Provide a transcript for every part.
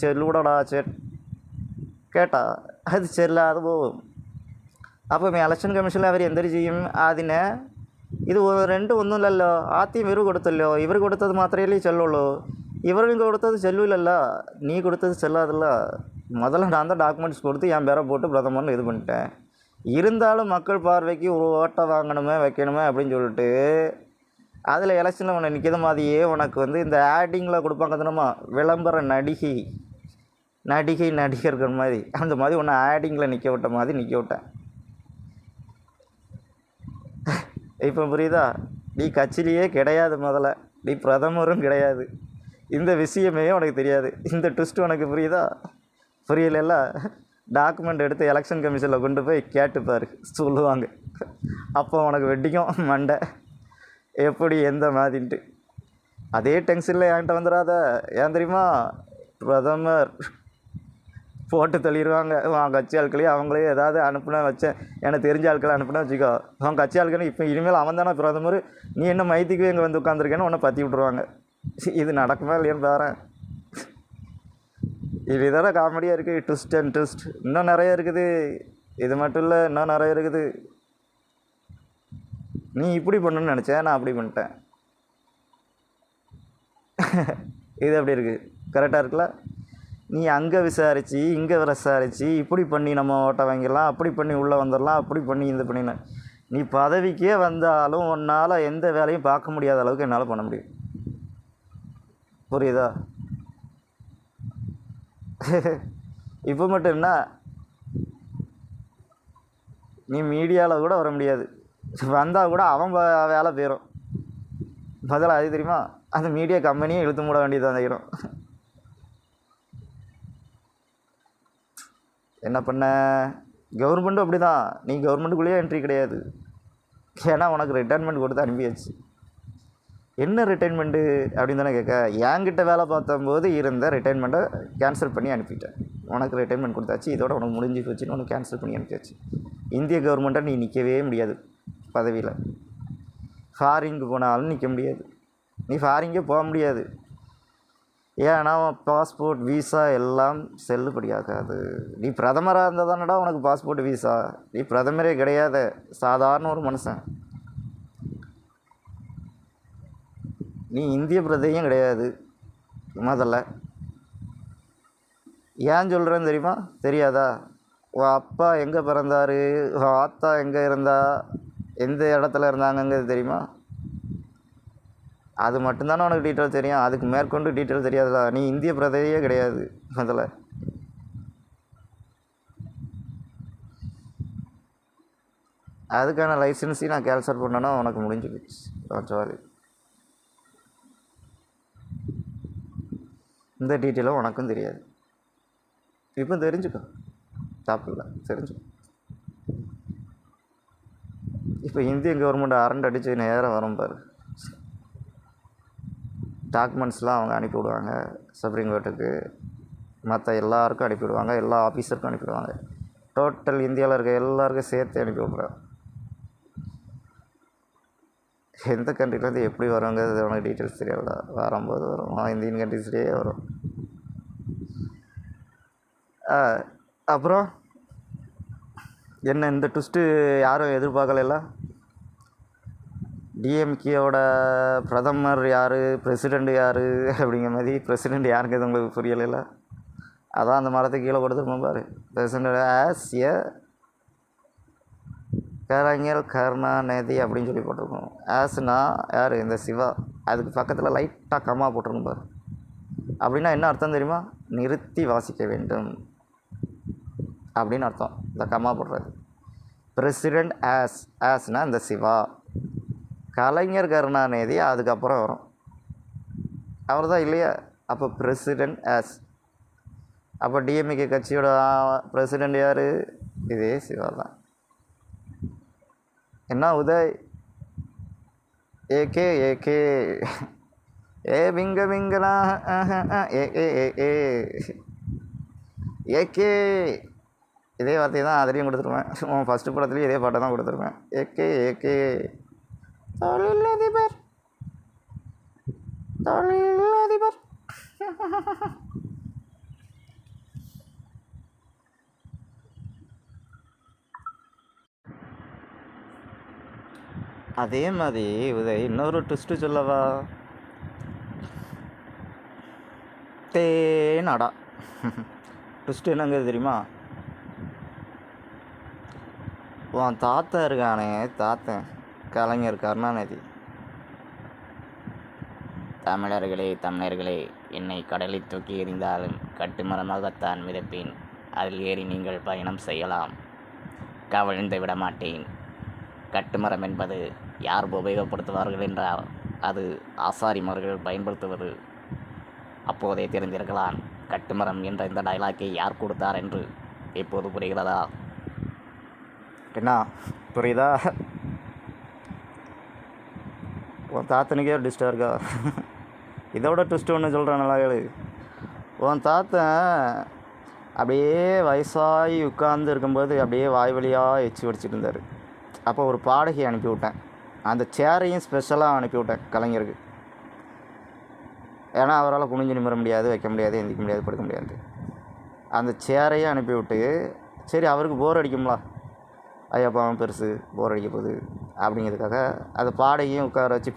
ചെല്ലൂടടാ കേട്ടാ, അത് ചെല്ലാതെ പോകും. അപ്പം ഇലക്ഷൻ കമ്മീഷനിൽ അവർ എന്തൊരു ചെയ്യും? അതിന് ഇത് ഒന്നുമില്ലല്ലോ, ആദ്യം ഇവർ കൊടുത്തല്ലോ, ഇവർ കൊടുത്തത് മാത്രമേ ചെല്ലുള്ളൂ, இவருக்கு கொடுத்தது செல்லுவில்ல, நீ கொடுத்தது செல்லாதில்ல. முதல்ல நான் தான் டாக்குமெண்ட்ஸ் கொடுத்து என் பேரை போட்டு பிரதமர்னு இது பண்ணிட்டேன். இருந்தாலும் மக்கள் பார்வைக்கு ஒரு ஓட்டை வாங்கணுமே வைக்கணுமே அப்படின்னு சொல்லிட்டு அதில் எலெக்ஷனில் உன்னை நிற்கிற மாதிரியே உனக்கு இந்த ஆடிங்கில் கொடுப்பாங்க தினமா, விளம்பர நடிகர்கள் மாதிரி, அந்த மாதிரி உன்னை ஆடிங்கில் நிற்க விட்ட மாதிரி நிற்க விட்டேன். இப்போ புரியுதா? நீ கட்சியிலேயே கிடையாது, முதல்ல நீ பிரதமரும் கிடையாது, இந்த விஷயமே உனக்கு தெரியாது. இந்த ட்விஸ்ட் உனக்கு புரியுதா? புரியல. டாக்குமெண்ட் எடுத்து எலெக்ஷன் கமிஷனில் கொண்டு போய் கேட்டுப்பார், சொல்லுவாங்க. அப்போ உனக்கு வெட்டிக்கும் மண்டை, எப்படி எந்த மாதிரின்ட்டு. அதே டென்ஷனில் என்கிட்ட வந்துடாத. ஏன் தெரியுமா? பிரதமர் போட்டு தள்ளிடுவாங்க. அவன் கட்சி ஆட்களையும் அவங்களே ஏதாவது அனுப்புனா வச்சேன், எனக்கு தெரிஞ்ச ஆட்களை அனுப்புனா வச்சுக்கோ, அவன் கட்சி ஆட்கள் இப்போ இனிமேல் அவன் தானே பிரதமர், நீ என்ன மைத்திக்கு இங்கே வந்து உட்காந்துருக்கேன்னு உன்னை பற்றி விட்ருவாங்க. இது நடக்குமா இல்லையான்னு பாரு. இது இதோட காமெடியாக இருக்குது. ட்விஸ்ட் அண்ட் ட்விஸ்ட் இன்னும் நிறைய இருக்குது. இது மட்டும் இல்லை, இன்னும் நிறைய இருக்குது. நீ இப்படி பண்ணணுன்னு நினச்சேன், நான் அப்படி பண்ணிட்டேன். இது எப்படி இருக்குது? கரெக்டாக இருக்குல்ல? நீ அங்கே விசாரித்து இங்கே விசாரித்து இப்படி பண்ணி நம்ம ஓட்டை வாங்கிடலாம், அப்படி பண்ணி உள்ளே வந்துடலாம், அப்படி பண்ணி இது பண்ணின, நீ பதவிக்கே வந்தாலும் உன்னால் எந்த வேலையும் பார்க்க முடியாத அளவுக்கு என்னால் பண்ண முடியும். புரியுதா? இப்போ மட்டும் என்ன, நீ மீடியாவில் கூட வர முடியாது, வந்தால் கூட அவன் வேலை போயிடும். பதில் அது தெரியுமா? அந்த மீடியா கம்பெனியை இழுத்து மூட வேண்டியது ஆகிடும். என்ன பண்ண? கவர்மெண்ட்டும் அப்படி தான், நீ கவர்மெண்ட்டுக்குள்ளேயே என்ட்ரி கிடையாது. ஏன்னா உனக்கு ரிட்டைர்மெண்ட் கொடுத்து அனுப்பியாச்சு. என்ன ரிட்டைர்மெண்ட்டு அப்படின்னு தானே கேட்க? என்கிட்ட வேலை பார்த்தம்போது இருந்த ரிட்டைர்மெண்ட்டை கேன்சல் பண்ணி அனுப்பிட்டேன். உனக்கு ரிட்டைர்மெண்ட் கொடுத்தாச்சு, இதோட உனக்கு முடிஞ்சு போச்சுன்னு உனக்கு கேன்சல் பண்ணி அனுப்பியாச்சு. இந்திய கவர்மெண்ட்டை நீ நிற்கவே முடியாது பதவியில். ஃபாரினுக்கு போனாலும் நிற்க முடியாது, நீ ஃபாரிங்கே போக முடியாது. ஏன்னா பாஸ்போர்ட் வீசா எல்லாம் செல்லுபடியாகாது. நீ பிரதமராக இருந்தால் தானடா உனக்கு பாஸ்போர்ட் வீசா. நீ பிரதமரே கிடையாது, சாதாரண ஒரு மனுஷன். நீ இந்திய பிரதேயும் கிடையாது. முதல்ல ஏன் சொல்கிறேன்னு தெரியுமா? தெரியாதா? உன் அப்பா எங்கே பிறந்தார், உன் ஆத்தா எங்கே இருந்தா, எந்த இடத்துல இருந்தாங்கங்கிறது தெரியுமா? அது மட்டும்தானே உனக்கு டீட்டெயில் தெரியும், அதுக்கு மேற்கொண்டு டீட்டெயில் தெரியாதுல்ல. நீ இந்திய பிரதேயே கிடையாது. முதல்ல அதுக்கான லைசன்ஸையும் நான் கேன்சல் பண்ணேன்னா உனக்கு முடிஞ்சு போச்சு. சாரி, இந்த டீட்டெயிலும் உனக்கும் தெரியாது. இப்போ தெரிஞ்சுக்கோ, தப்பு இல்லை, தெரிஞ்சுக்கோ. இப்போ இந்திய கவர்மெண்ட் அரண்டு அடித்து நேரம் வரும் பாரு. டாக்குமெண்ட்ஸ்லாம் அவங்க அனுப்பிவிடுவாங்க சுப்ரீம் கோர்ட்டுக்கு, மற்ற எல்லாருக்கும் அனுப்பிவிடுவாங்க, எல்லா ஆஃபீஸருக்கும் அனுப்பிவிடுவாங்க. டோட்டல் இந்தியாவில் இருக்க எல்லாருக்கும் சேர்த்து அனுப்பி விட்றேன். எந்த கண்ட்ரிலேருந்து எப்படி வருங்கிறது உனக்கு டீட்டெயில்ஸ் தெரியாதா? வரும்போது வரும், இந்தியன் கண்ட்ரிஸ்லேயே வரும். அப்புறம் என்ன, இந்த ட்விஸ்ட்டு யாரும் எதிர்பார்க்கல. டிஎம்கேயோட பிரதமர் யார், பிரசிடெண்ட் யார் அப்படிங்கிற மாதிரி, பிரசிடெண்ட் யாருக்கு எது உங்களுக்கு புரியலை. அதான் அந்த மரத்தை கீழே கொடுத்துருப்போம் பாரு. பிரசிடெண்ட் ஆஸ் ஏ கலைஞர் கருணாநிதி அப்படின்னு சொல்லி போட்டிருக்கோம். ஆஸ்னா யார்? இந்த சிவா. அதுக்கு பக்கத்தில் லைட்டாக கம்மா போட்டிருக்கோம் பாரு. அப்படின்னா என்ன அர்த்தம் தெரியுமா? நிறுத்தி வாசிக்க வேண்டும் அப்படின்னு அர்த்தம் இந்த கம்மா போடுறது. பிரசிடெண்ட் ஆஸ்னா இந்த சிவா, கலைஞர் கருணாநிதி அதுக்கப்புறம் வரும், அவர் தான் இல்லையா? அப்போ பிரசிடெண்ட் ஆஸ். அப்போ டிஎம்கே கட்சியோட பிரசிடெண்ட் யார்? இதே சிவா தான். என்ன உதய்? ஏகே ஏகே ஏ பிங்க பிங்கனா ஏ ஏ ஏ ஏகே. இதே வார்த்தையை தான் அதிலையும் கொடுத்துருவேன். ஃபஸ்ட்டு படத்துலேயும் இதே பாட்டை தான் கொடுத்துருவேன். ஏகே ஏகே தொழிலதிபர் தொழிலதிபர் அதே மாதிரி உதய் இன்னொரு ட்விஸ்ட்டு சொல்லவா? தேனடா ட்விஸ்ட்டு என்னங்கிறது தெரியுமா? உன் தாத்தா இருக்கானே, தாத்தன் கலைஞர் கருணாநிதி. தமிழர்களே, என்னை கடலில் தூக்கி எறிந்தாலும் கட்டுமரமாகத்தான் மிதப்பேன். அதில் ஏறி நீங்கள் பயணம் செய்யலாம். கவிழ்ந்து விட மாட்டேன். கட்டுமரம் என்பது யார் உபயோகப்படுத்துவார்கள் என்றால் அது ஆசாரிமார்கள் பயன்படுத்துவது. அப்போதே தெரிந்திருக்கலாம் கட்டுமரம் என்ற இந்த டைலாக்கை யார் கொடுத்தார் என்று. இப்போது புரிகிறதா? என்ன புரியுதா? உன் தாத்தனுக்கே ஒரு டிஸ்டாக இருக்கா? இதோட ட்விஸ்ட் ஒன்று சொல்கிறேன், நல்லா கேளு. உன் தாத்தன் அப்படியே வயசாகி உட்கார்ந்து இருக்கும்போது அப்படியே வாய் வழியாக எச்சி வடிச்சிட்டு இருந்தார். அப்போ ஒரு பாடகி அனுப்பி விட்டேன். அந்த சேரையும் ஸ்பெஷலாக அனுப்பி விட்டேன் கலைஞருக்கு. ஏன்னா அவரால் குனிஞ்சு நிமிர முடியாது, வைக்க முடியாது, எந்திக்க முடியாது, படுக்க முடியாது. அந்த சேரையும் அனுப்பி விட்டு, சரி அவருக்கு போர் அடிக்கும்ல, ஐயாப்பாவும் பெருசு போர் அடிக்க போகுது அப்படிங்கிறதுக்காக அந்த பாடகையும் உட்கார வச்சு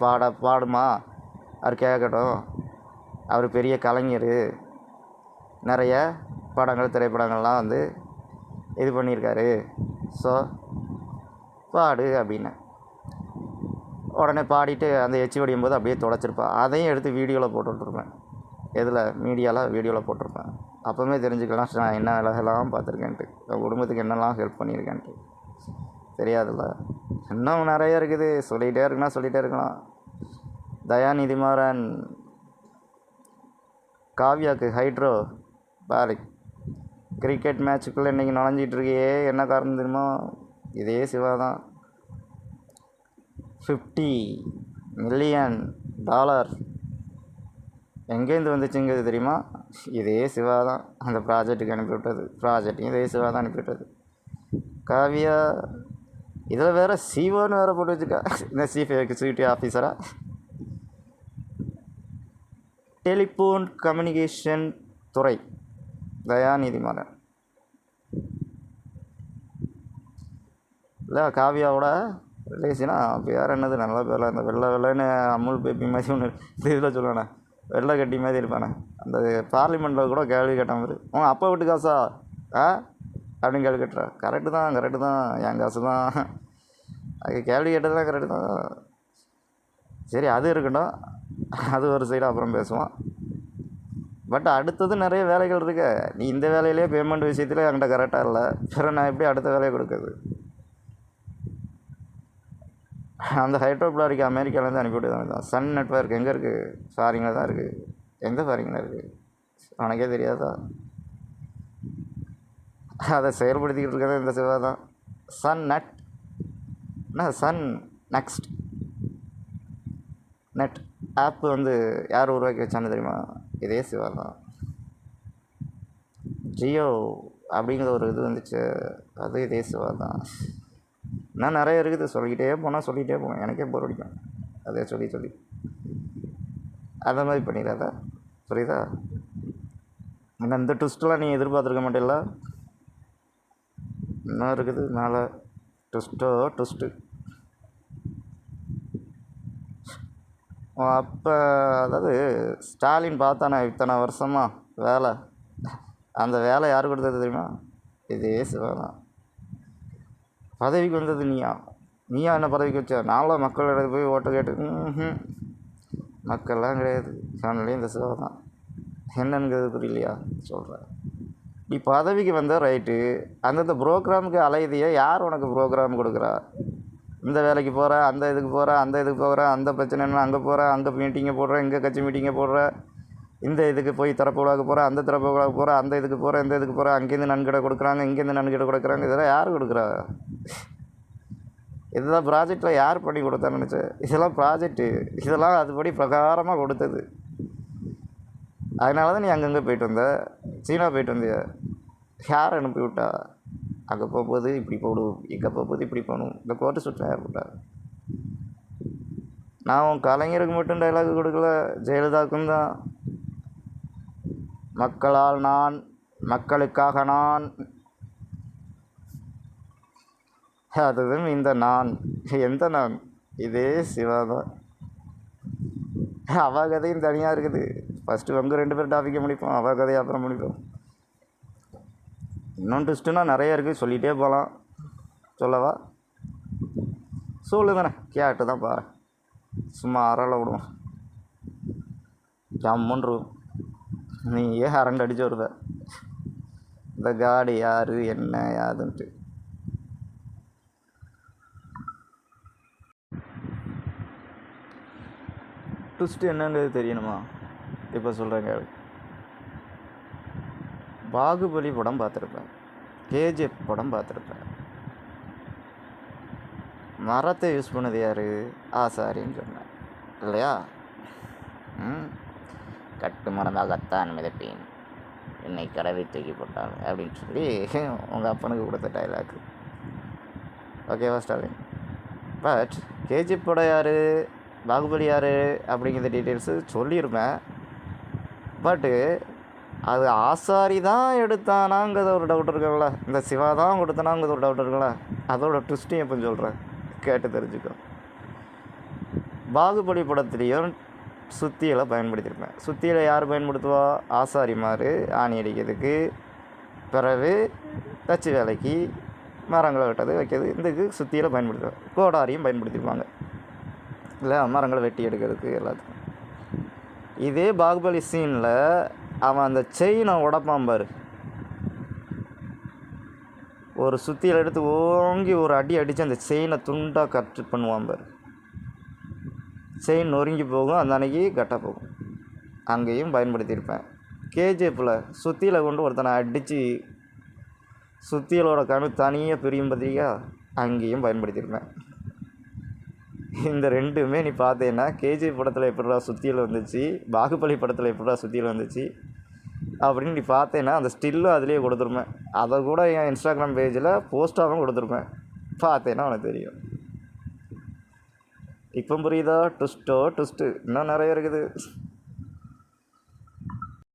பாடுமா, அவர் கேட்கட்டும், அவர் பெரிய கலைஞர், நிறைய படங்கள் திரைப்படங்கள்லாம் வந்து இது பண்ணியிருக்காரு, ஸோ பாடு அப்படின்னு. உடனே பாடிட்டு அந்த எச்சி வடியும் போது அப்படியே தொடச்சிருப்பேன். அதையும் எடுத்து வீடியோவில் போட்டுட்ருப்பேன். எதில் மீடியாவில் வீடியோவில் போட்டிருப்பேன். அப்போவுமே தெரிஞ்சுக்கலாம் நான் என்ன வேலைகள்லாம் பார்த்துருக்கேன்ட்டு, என் குடும்பத்துக்கு என்னெல்லாம் ஹெல்ப் பண்ணியிருக்கேன்ட்டு. தெரியாதுல்ல, இன்னும் நிறைய இருக்குது, சொல்லிகிட்டே இருக்குன்னா சொல்லிகிட்டே இருக்கலாம். தயாநிதி மாறன் காவ்யாவுக்கு ஹைட்ரோ பேலிக் கிரிக்கெட் மேட்சுக்குள்ளே இன்றைக்கி நுழைஞ்சிட்ருக்கியே, என்ன காரணம் தெரியுமா? இதே சிவா தான். $50 மில்லியன் எங்கேருந்து வந்துச்சுங்கிறது தெரியுமா? இதே சிவா தான் அந்த ப்ராஜெக்ட்டுக்கு அனுப்பிவிட்டது. ப்ராஜெக்டையும் இதே சிவா தான் அனுப்பிவிட்டது. காவியா இதில் வேறு சிஓன்னு வேறு போட்டு வச்சுக்கா, இந்த சீஃப் எக்ஸிக்யூட்டிவ் ஆஃபீஸராக. டெலிஃபோன் கம்யூனிகேஷன் துறை தயாநிதி மாறன். இல்லை காவியாவோட ரிலேஷனா பேர் என்னது, நல்லா பேரில் அந்த வெள்ளைன்னு அமுல் பேபி மாதிரி ஒன்று இதில் சொல்லுவேண்ணே, வெள்ளை கட்டி மாதிரி இருப்பானே, அந்த பார்லிமெண்ட்டில் கூட கேள்வி கேட்டான் மாதிரி, அப்பா வீட்டு காசா அப்படின்னு கேள்வி கேட்டுறா. கரெக்டு தான், என் காசு தான், அது கேள்வி கேட்டதுலாம் கரெக்டு தான். சரி அது இருக்கட்டும், அது ஒரு சைடு அப்புறம் பேசுவான். பட் அடுத்தது நிறைய வேலைகள் இருக்கு. நீ இந்த வேலையிலே பேமெண்ட் விஷயத்தில் என்கிட்ட கரெக்டாக இல்லை, பிறகு நான் எப்படி அடுத்த வேலையை கொடுக்குறது? அந்த ஹைட்ரோபிளாரிக்கு அமெரிக்காவிலேருந்து அனுப்பிவிட்டு தான். சன் நெட்வொர்க் எங்கே இருக்குது? ஃபாரினில் தான் இருக்குது. எந்த ஃபாரினில் இருக்குது உனக்கே தெரியாதா? அதை செயல்படுத்திக்கிட்டு இருக்கிறது இந்த சிவா தான். சன் நெட் ஆப்பு வந்து யார் உருவாக்கி வச்சான்னு தெரியுமா? இதே சிவா தான். ஜியோ அப்படிங்கிற ஒரு இது வந்துச்சு, அது இதே சிவா தான். இன்னும் நிறைய இருக்குது, சொல்லிக்கிட்டே போனேன், எனக்கே போர் அடிக்கும் அதே சொல்லி. அந்த மாதிரி பண்ணிடாத, புரியுதா? இன்னும் இந்த ட்விஸ்ட்டெலாம் நீ எதிர்பார்த்துருக்க மாட்டேல்ல, இன்னும் இருக்குது மேலே ட்விஸ்ட்டு. அப்போ அதாவது ஸ்டாலின் பார்த்தானே இத்தனை வருஷமாக வேலை, அந்த வேலை யார் கொடுத்தது தெரியுமா? இதே சிவா தான். பதவிக்கு வந்தது நீயா என்ன பதவிக்கு வச்ச? நான்லாம் மக்களிடம் போய் ஓட்டு கேட்டு மக்கள்லாம் கிடையாது, ஃபேமிலியும் இந்த சிவா தான். என்னங்கிறது புரியலையா சொல்கிறேன். நீ பதவிக்கு வந்த ரைட்டு, அந்தந்த ப்ரோக்ராமுக்கு அலையுதிய யார் உனக்கு ப்ரோக்ராம் கொடுக்குறா? இந்த வேலைக்கு போகிற, அந்த இதுக்கு போகிற, அந்த பிரச்சனைன்னா அங்கே போகிற, அங்கே மீட்டிங்கை போடுற, இங்கே கட்சி மீட்டிங்கை போடுற, இந்த இதுக்கு போய் திறப்பு விழாவுக்கு போகிற, அந்த திறப்பு விழாவுக்கு போகிற, அந்த இதுக்கு போகிற, இந்த இதுக்கு போகிற, அங்கேருந்து நன்கொடை கொடுக்குறாங்க, இங்கேருந்து நன்கொடை கொடுக்குறாங்க. இதெல்லாம் யார் கொடுக்குறா? இதெல்லாம் ப்ராஜெக்டில் யார் பண்ணி கொடுத்தான்னு நினச்சேன்? இதெல்லாம் ப்ராஜெக்ட்டு, இதெல்லாம் அதுபடி பிரகாரமாக கொடுத்தது. அதனால தான் நீ அங்கங்கே போயிட்டு வந்த, சீனா போயிட்டு வந்திய. யார் அனுப்பி விட்டா? அங்கே போகும்போது இப்படி போடும், இங்கே போகும்போது இப்படி போகணும், இந்த கோர்ட்டு சுற்ற யார் போட்டா? நான் உன் கலைஞருக்கு மட்டும் டைலாக் கொடுக்கல, ஜெயலலிதாவுக்கும் தான். மக்களால் நான், மக்களுக்காக நான், அதுவும் இந்த நான். எந்த நான்? இதே சிவா தான். அவ கதையும் தனியாக இருக்குது. ஃபஸ்ட்டு வந்து 2 பேர் டாப்பிக்கை முடிப்போம், அவ கதையை அப்புறம் முடிப்போம். இன்னும் ட்விஸ்ட்டுனா நிறைய இருக்குது, சொல்லிகிட்டே போகலாம். சொல்லவா? சொல்லு தானே, கேட்டு தான் பாரு. சும்மா அறல விடுவோம். ஜம்முன்று நீ ஏன் அரண்டு அடிச்சு வருவ இந்த காடு யார் என்ன யாதுன்ட்டு. ட்விஸ்ட்டு என்னன்றது தெரியணுமா? இப்போ சொல்கிறேங்க. பாகுபலி படம் பார்த்துருப்பேன், கேஜிஎஃப் படம் பார்த்துருப்பேன். மரத்தை யூஸ் பண்ணது யார்? ஆசாரின்னு சொன்னேன் இல்லையா? கட்டு மரமாகத்தான் மிதப்பேன், என்னை கடலில் தூக்கி போட்டாங்க அப்படின்னு சொல்லி உங்கள் அப்பனுக்கு கொடுத்த டைலாக். ஓகேவா ஸ்டாலின்? பட் கேஜிஎஃப் படம் யார், பாகுபலி யார் அப்படிங்கிற டீட்டெயில்ஸு சொல்லியிருப்பேன். பட்டு அது ஆசாரி தான் எடுத்தானாங்கிறத ஒரு டவுட் இருக்குங்களா, இந்த சிவா தான் கொடுத்தானாங்கிறது ஒரு டவுட் இருக்குங்களா? அதோட ட்விஸ்ட்டையும் எப்போ சொல்கிறேன், கேட்டு தெரிஞ்சுக்கோ. பாகுபலி படத்துலேயும் சுத்தியலை பயன்படுத்தியிருப்பேன். சுத்தியலை யார் பயன்படுத்துவா? ஆசாரிமார் ஆணி அடிக்கிறதுக்கு, பிறகு தச்சு வேலைக்கு, மரங்களை வெட்டது வைக்கிறது, இதுக்கு சுத்தியலை பயன்படுத்துவாங்க. கோடாரியும் பயன்படுத்தியிருப்பாங்க இல்லை, மரங்களை வெட்டி எடுக்கிறதுக்கு எல்லாத்துக்கும். இதே பாகுபலி சீனில் அவன் அந்த செயினை உடைப்பான் பாரு, ஒரு சுத்தியில் எடுத்து ஓங்கி ஒரு அடி அடித்து அந்த செயினை துண்டாக கட் பண்ணுவான் பாரு. செயின் நொறுங்கி போகும், அந்த அன்னைக்கு கட்டாக போகும். அங்கேயும் பயன்படுத்தியிருப்பேன். கேஜிஎஃப்பில் சுத்தியில் கொண்டு ஒருத்தனை அடித்து சுத்தியலோட கணு தனியாக பிரியும் பார்த்தியா, அங்கேயும் பயன்படுத்தியிருப்பேன். இந்த ரெண்டுமே நீ பார்த்தேன்னா கேஜிஎஃப் படத்தில் எப்படிடா சுத்தியல் வந்துச்சு, பாகுபலி படத்தில் எப்படிடா சுத்தியல் வந்துச்சு அப்படின்னு நீ பார்த்தேன்னா அந்த ஸ்டில்லும் அதுலேயே கொடுத்துருப்பேன். அதை கூட என் இன்ஸ்டாகிராம் பேஜில் போஸ்ட்டாகவும் கொடுத்துருப்பேன். பார்த்தேன்னா உனக்கு தெரியும். இப்போ புரியுதா? ட்விஸ்ட்டு இன்னும் நிறைய இருக்குது.